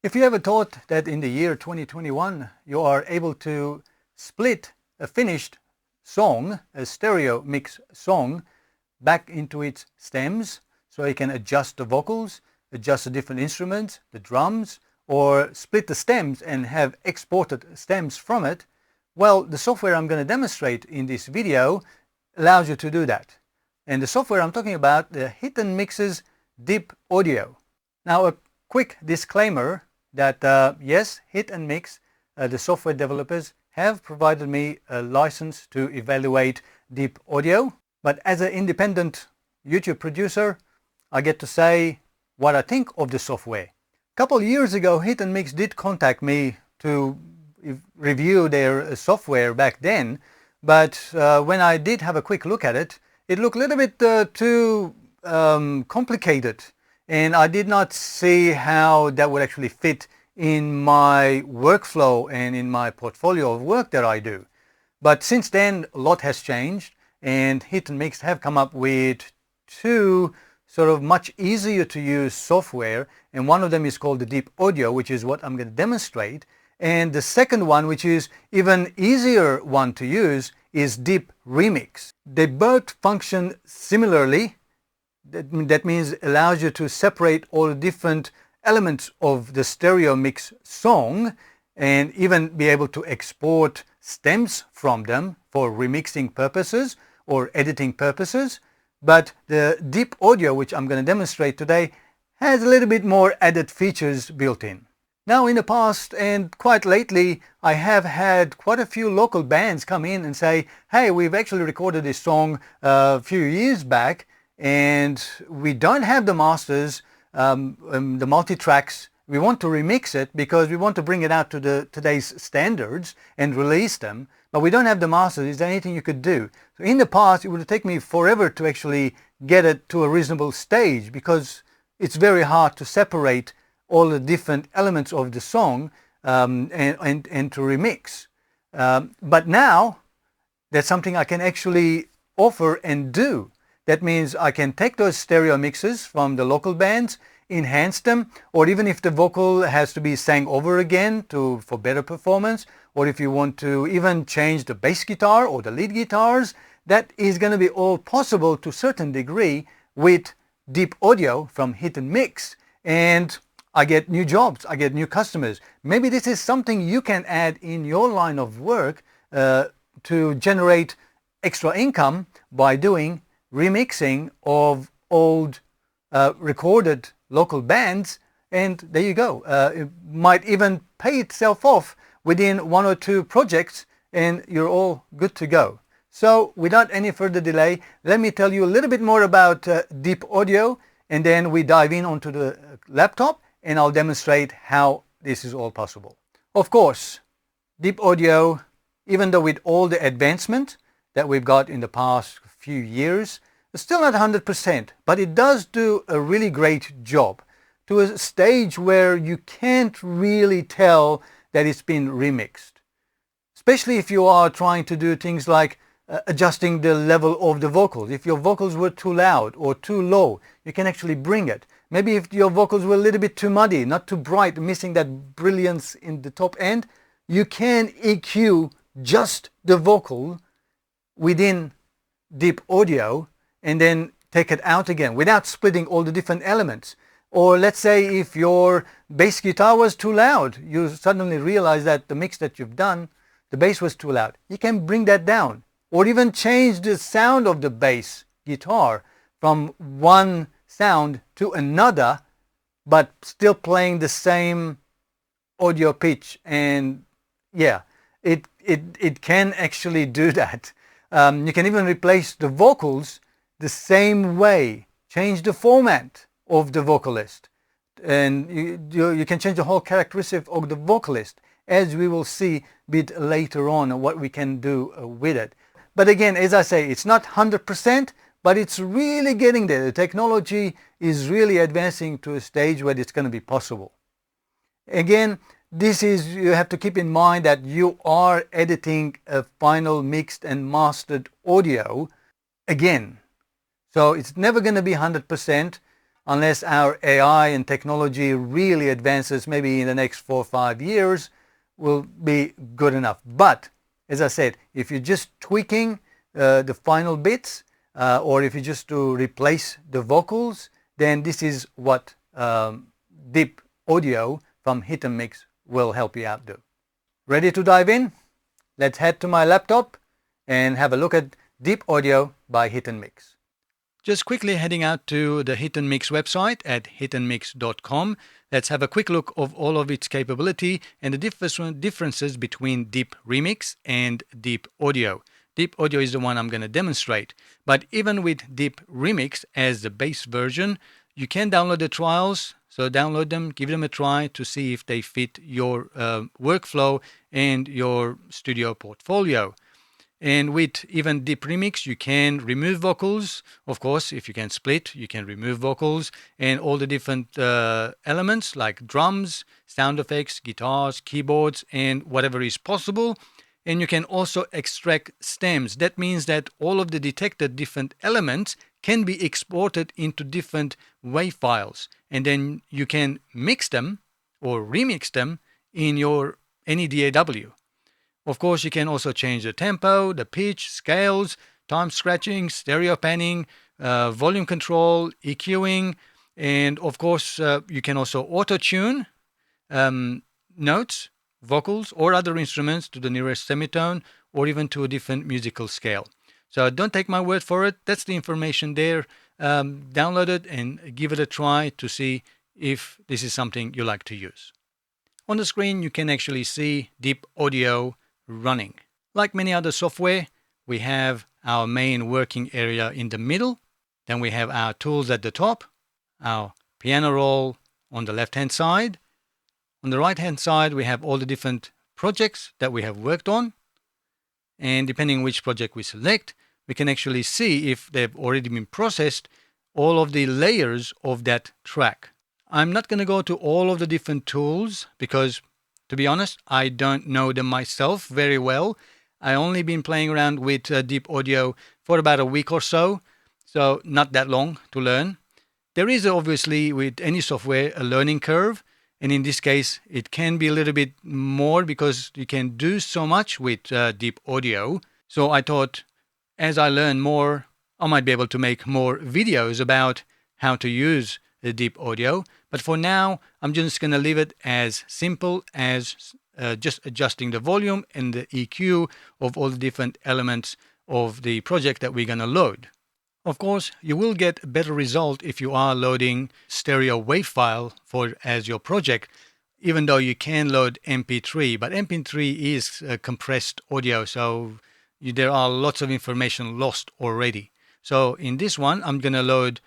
If you ever thought that in the year 2021 you are able to split a finished song, a stereo mix song, back into its stems, so you can adjust the vocals, adjust the different instruments, the drums, or split the stems and have exported stems from it, well, the software I'm going to demonstrate in this video allows you to do that. And the software I'm talking about, the Hit and Mix's DeepAudio. Now, a quick disclaimer that yes, Hit and Mix, the software developers, have provided me a license to evaluate DeepAudio, but as an independent YouTube producer, I get to say what I think of the software. A couple years ago, Hit and Mix did contact me to review their software back then, but when I did have a quick look at it, it looked a little bit too complicated. And I did not see how that would actually fit in my workflow and in my portfolio of work that I do. But since then, a lot has changed, and Hit and Mix have come up with two sort of much easier to use software, and one of them is called the DeepAudio, which is what I'm going to demonstrate. And the second one, which is even easier one to use, is Deep Remix. They both function similarly. That means it allows you to separate all the different elements of the stereo mix song and even be able to export stems from them for remixing purposes or editing purposes. But the DeepAudio, which I'm going to demonstrate today, has a little bit more added features built in. Now, in the past and quite lately, I have had quite a few local bands come in and say, hey, we've actually recorded this song a few years back, and we don't have the masters, the multi-tracks. We want to remix it because we want to bring it out to today's standards and release them, but we don't have the masters. Is there anything you could do? So in the past, it would take me forever to actually get it to a reasonable stage because it's very hard to separate all the different elements of the song and to remix. But now, that's something I can actually offer and do. That means I can take those stereo mixes from the local bands, enhance them, or even if the vocal has to be sang over again for better performance, or if you want to even change the bass guitar or the lead guitars, that is going to be all possible to a certain degree with DeepAudio from Hit and Mix. And I get new jobs, I get new customers. Maybe this is something you can add in your line of work to generate extra income by doing remixing of old recorded local bands, and there you go. It might even pay itself off within one or two projects and you're all good to go. So without any further delay, let me tell you a little bit more about DeepAudio, and then we dive in onto the laptop and I'll demonstrate how this is all possible. Of course, DeepAudio, even though with all the advancement that we've got in the past few years, it's still not 100%, but it does do a really great job to a stage where you can't really tell that it's been remixed. Especially if you are trying to do things like adjusting the level of the vocals. If your vocals were too loud or too low, you can actually bring it. Maybe if your vocals were a little bit too muddy, not too bright, missing that brilliance in the top end, you can EQ just the vocal within DeepAudio and then take it out again without splitting all the different elements. Or let's say if your bass guitar was too loud, you suddenly realize that the mix that you've done, the bass was too loud. You can bring that down or even change the sound of the bass guitar from one sound to another, but still playing the same audio pitch. And yeah, it can actually do that. You can even replace the vocals the same way, change the format of the vocalist, and you can change the whole characteristic of the vocalist, as we will see a bit later on what we can do with it. But again, as I say, it's not 100%, but it's really getting there. The technology is really advancing to a stage where it's going to be possible. Again, you have to keep in mind that you are editing a final mixed and mastered audio again. So it's never going to be 100%. unless our AI and technology really advances, maybe in the next 4 or 5 years, will be good enough. But as I said, if you're just tweaking the final bits, or if you just to replace the vocals, then this is what Deep Audio from Hit and Mix will help you out do. Ready to dive in? Let's head to my laptop and have a look at Deep Audio by Hit and Mix. Just quickly heading out to the Hit and Mix website at hitandmix.com. Let's have a quick look of all of its capability and the differences between Deep Remix and Deep Audio. Deep Audio is the one I'm going to demonstrate. But even with Deep Remix as the base version, you can download the trials. So download them, give them a try to see if they fit your workflow and your studio portfolio. And with even Deep Remix, you can remove vocals. Of course, if you can split, you can remove vocals and all the different elements like drums, sound effects, guitars, keyboards, and whatever is possible. And you can also extract stems. That means that all of the detected different elements can be exported into different WAV files. And then you can mix them or remix them in your any DAW. Of course, you can also change the tempo, the pitch, scales, time scratching, stereo panning, volume control, EQing, and of course, you can also auto-tune notes, vocals, or other instruments to the nearest semitone or even to a different musical scale. So don't take my word for it. That's the information there. Download it and give it a try to see if this is something you like to use. On the screen, you can actually see Deep Audio running. Like many other software, we have our main working area in the middle. Then we have our tools at the top, our piano roll on the left-hand side. On the right-hand side, we have all the different projects that we have worked on. And depending on which project we select, we can actually see if they've already been processed, all of the layers of that track. I'm not going to go to all of the different tools because, to be honest, I don't know them myself very well. I only been playing around with Deep Audio for about a week or so not that long to learn. There is obviously with any software a learning curve, and in this case it can be a little bit more because you can do so much with Deep Audio. So I thought as I learn more, I might be able to make more videos about how to use the Deep Audio. But for now, I'm just going to leave it as simple as just adjusting the volume and the EQ of all the different elements of the project that we're going to load. Of course, you will get a better result if you are loading stereo WAV file as your project, even though you can load MP3. But MP3 is compressed audio, so there are lots of information lost already. So in this one, I'm going to load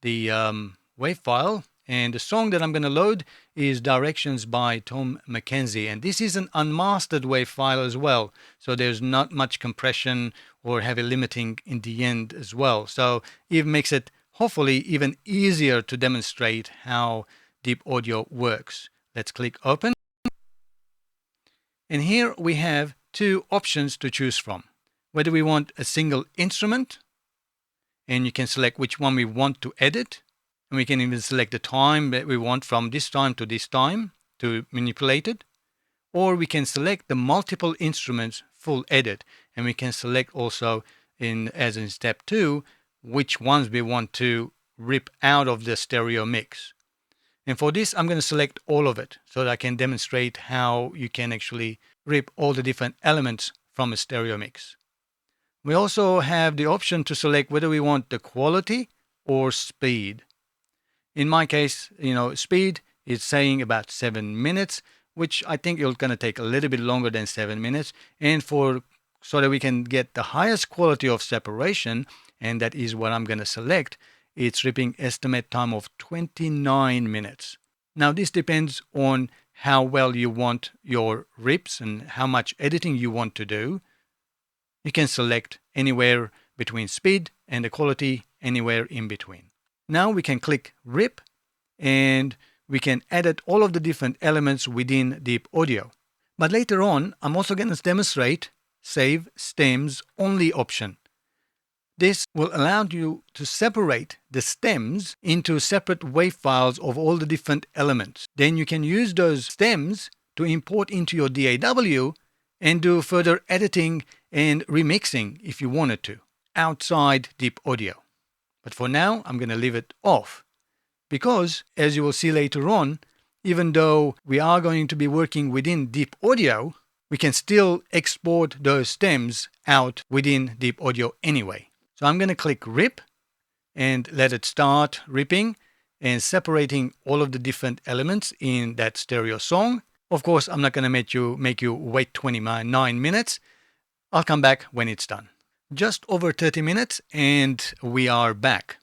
the WAV file, and the song that I'm going to load is Directions by Tom Mackenzie, and this is an unmastered WAV file as well, so there's not much compression or heavy limiting in the end as well. So it makes it hopefully even easier to demonstrate how Deep Audio works. Let's click open, and here we have two options to choose from. Whether we want a single instrument, and you can select which one we want to edit. And we can even select the time that we want from this time to manipulate it. Or we can select the multiple instruments full edit. And we can select also, as in step 2, which ones we want to rip out of the stereo mix. And for this, I'm going to select all of it so that I can demonstrate how you can actually rip all the different elements from a stereo mix. We also have the option to select whether we want the quality or speed. In my case, speed is saying about 7 minutes, which I think it's going to take a little bit longer than 7 minutes. And so that we can get the highest quality of separation, and that is what I'm going to select, it's ripping estimate time of 29 minutes. Now, this depends on how well you want your rips and how much editing you want to do. You can select anywhere between speed and the quality, anywhere in between. Now we can click Rip, and we can edit all of the different elements within Deep Audio. But later on, I'm also going to demonstrate Save Stems Only option. This will allow you to separate the stems into separate wave files of all the different elements. Then you can use those stems to import into your DAW and do further editing and remixing if you wanted to, outside DeepAudio. But for now, I'm going to leave it off because, as you will see later on, even though we are going to be working within DeepAudio, we can still export those stems out within DeepAudio anyway. So I'm going to click Rip and let it start ripping and separating all of the different elements in that stereo song. Of course, I'm not going to make you wait 29 minutes. I'll come back when it's done. Just over 30 minutes and we are back.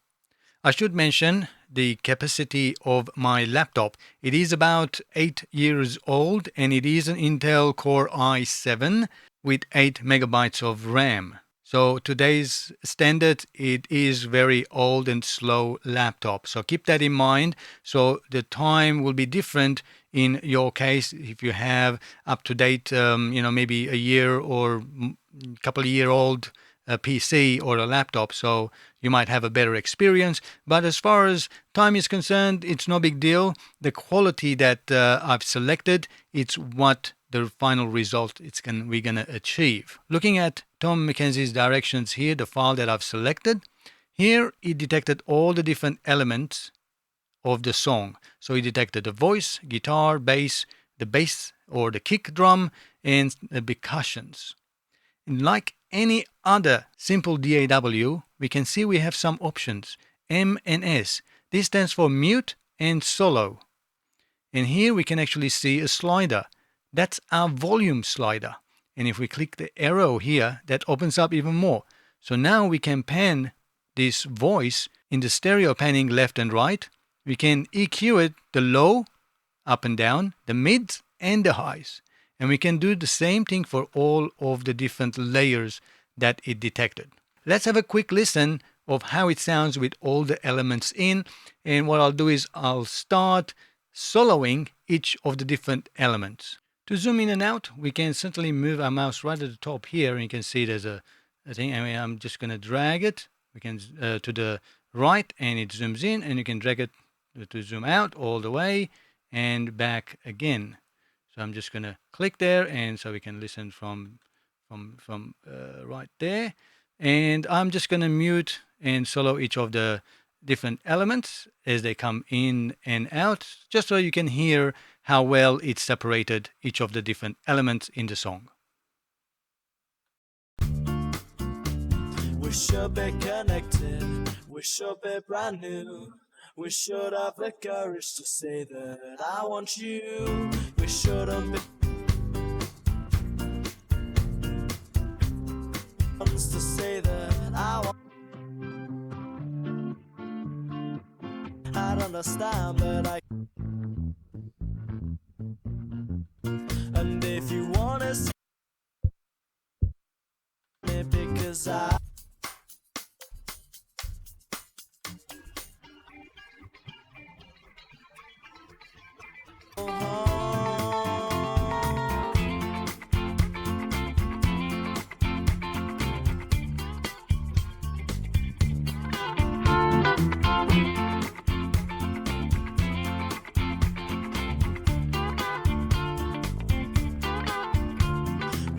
I should mention the capacity of my laptop. It is about 8 years old and it is an Intel Core i7 with 8 megabytes of RAM. So today's standard, it is very old and slow laptop. So keep that in mind. So the time will be different in your case if you have up to date, maybe a year or a couple of year old PC or a laptop. So you might have a better experience. But as far as time is concerned, it's no big deal. The quality that I've selected, it's what the final result we're going to achieve. Looking at Tom Mackenzie's directions here, the file that I've selected, here it detected all the different elements of the song. So it detected the voice, guitar, bass, the bass or the kick drum, and the percussions. And like any other simple DAW, we can see we have some options, M and S. This stands for mute and solo. And here we can actually see a slider. That's our volume slider. And if we click the arrow here, that opens up even more. So now we can pan this voice in the stereo panning left and right. We can EQ it, the low, up and down, the mids, and the highs. And we can do the same thing for all of the different layers that it detected. Let's have a quick listen of how it sounds with all the elements in. And what I'll do is I'll start soloing each of the different elements. To zoom in and out, we can certainly move our mouse right at the top here. And you can see there's a thing. I'm just going to drag it. We can to the right and it zooms in, and you can drag it to zoom out all the way and back again. So I'm just going to click there, and so we can listen from right there. And I'm just going to mute and solo each of the different elements as they come in and out, just so you can hear how well it separated each of the different elements in the song. We should be connected, we should be brand new. We should have the courage to say that I want you. We shouldn't be ones to say that I want. I don't understand, but I. And if you wanna see me, because I.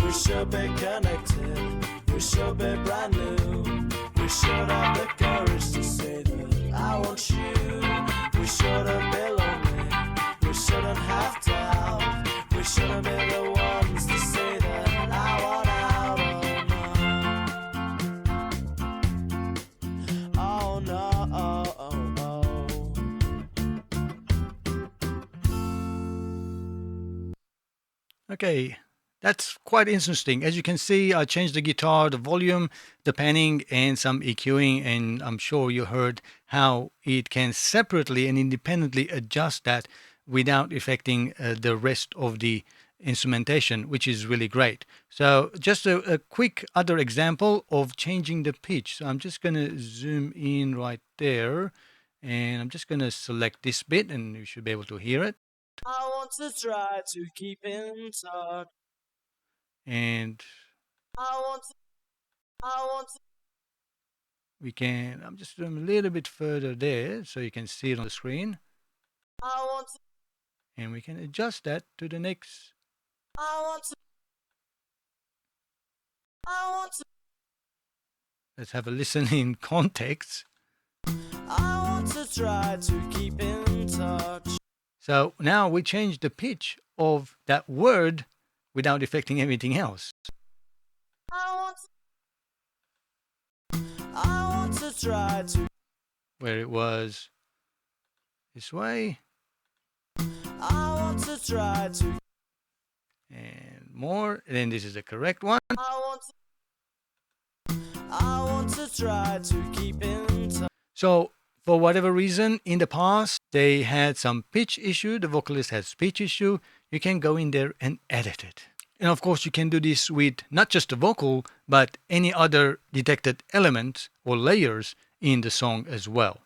We should be connected, we should be brand new. We should have the courage to say that I want you. We shouldn't be lonely, we shouldn't have doubt. We shouldn't be the ones to say that I want out. Oh no, oh no, oh, oh. Okay. That's quite interesting. As you can see, I changed the guitar, the volume, the panning, and some EQing, and I'm sure you heard how it can separately and independently adjust that without affecting the rest of the instrumentation, which is really great. So just a quick other example of changing the pitch. So I'm just going to zoom in right there, and I'm just going to select this bit, and you should be able to hear it. I want to try to keep in touch. And I want to I'm just doing a little bit further there so you can see it on the screen. And we can adjust that to the next. Let's have a listen in context. I want to try to keep in touch. So now we change the pitch of that word without affecting everything else. I want to try to. Where it was this way. I want to try to. And more. And then this is the correct one. I want to try to keep in touch. So for whatever reason, in the past, they had some pitch issue. The vocalist has pitch issue. You can go in there and edit it. And of course, you can do this with not just the vocal, but any other detected element or layers in the song as well.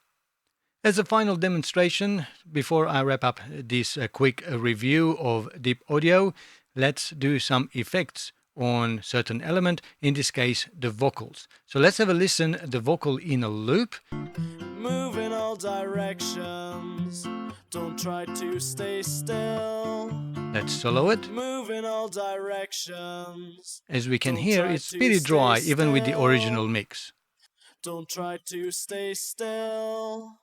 As a final demonstration, before I wrap up this quick review of DeepAudio, let's do some effects on certain element, in this case the vocals. So let's have a listen the vocal in a loop. Move in all directions. Don't try to stay still. Let's solo it. Move in all directions. As we can hear, it's pretty dry even with the original mix. Don't try to stay still.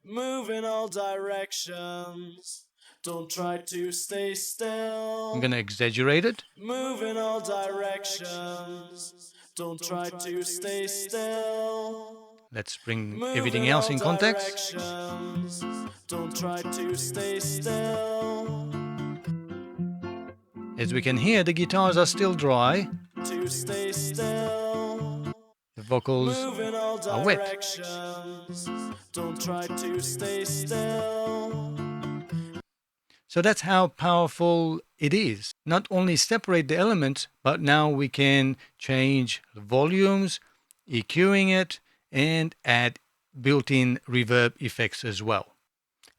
Move in all directions. Don't try to stay still. I'm gonna exaggerate it. Move in all directions. Don't try to stay still. Let's bring everything else in context. Don't try to stay still. As we can hear, the guitars are still dry. To stay still. The vocals are wet. Don't try to stay still. So that's how powerful it is. Not only separate the elements, but now we can change the volumes, EQing it, and add built-in reverb effects as well.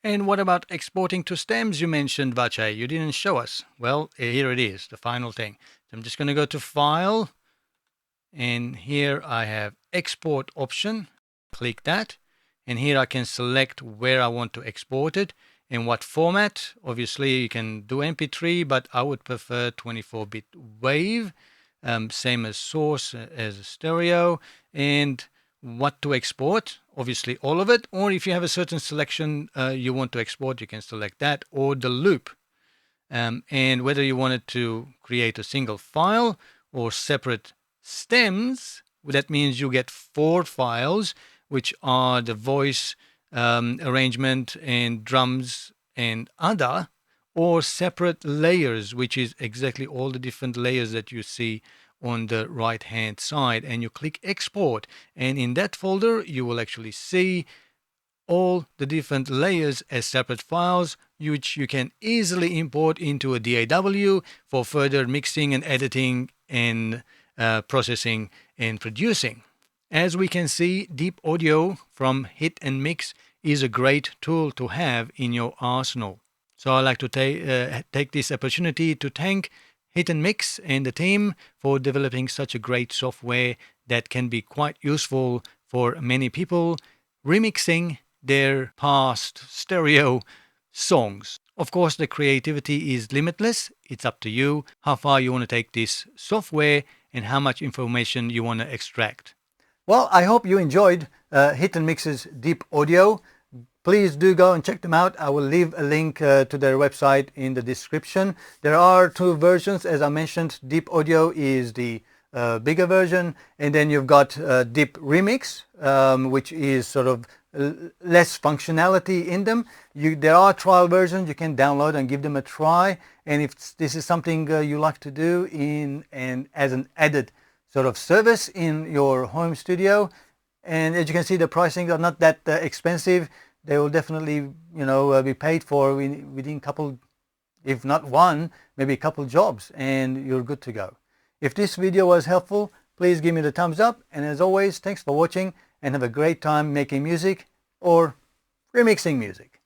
And what about exporting to stems you mentioned, Vache? You didn't show us. Well, here it is, the final thing. So I'm just going to go to File, and here I have Export option. Click that, and here I can select where I want to export it. In what format? Obviously, you can do MP3, but I would prefer 24-bit wave, same as source as a stereo. And what to export? Obviously, all of it. Or if you have a certain selection you want to export, you can select that, or the loop. And whether you wanted to create a single file or separate stems, that means you get 4 files, which are the voice, arrangement and drums and other, or separate layers, which is exactly all the different layers that you see on the right hand side. And you click export, and in that folder you will actually see all the different layers as separate files, which you can easily import into a DAW for further mixing and editing and processing and producing. As we can see, DeepAudio from Hit and Mix is a great tool to have in your arsenal. So I'd like to take this opportunity to thank Hit and Mix and the team for developing such a great software that can be quite useful for many people remixing their past stereo songs. Of course, the creativity is limitless. It's up to you how far you want to take this software and how much information you want to extract. Well, I hope you enjoyed Hit and Mix's DeepAudio. Please do go and check them out. I will leave a link to their website in the description. There are 2 versions, as I mentioned. DeepAudio is the bigger version, and then you've got Deep Remix, which is sort of less functionality in them. There are trial versions you can download and give them a try. And if this is something you like to do as an added sort of service in your home studio, and as you can see, the pricing are not that expensive. They will definitely, be paid for within a couple, if not one, maybe a couple jobs, and you're good to go. If this video was helpful, please give me the thumbs up, and as always, thanks for watching, and have a great time making music or remixing music.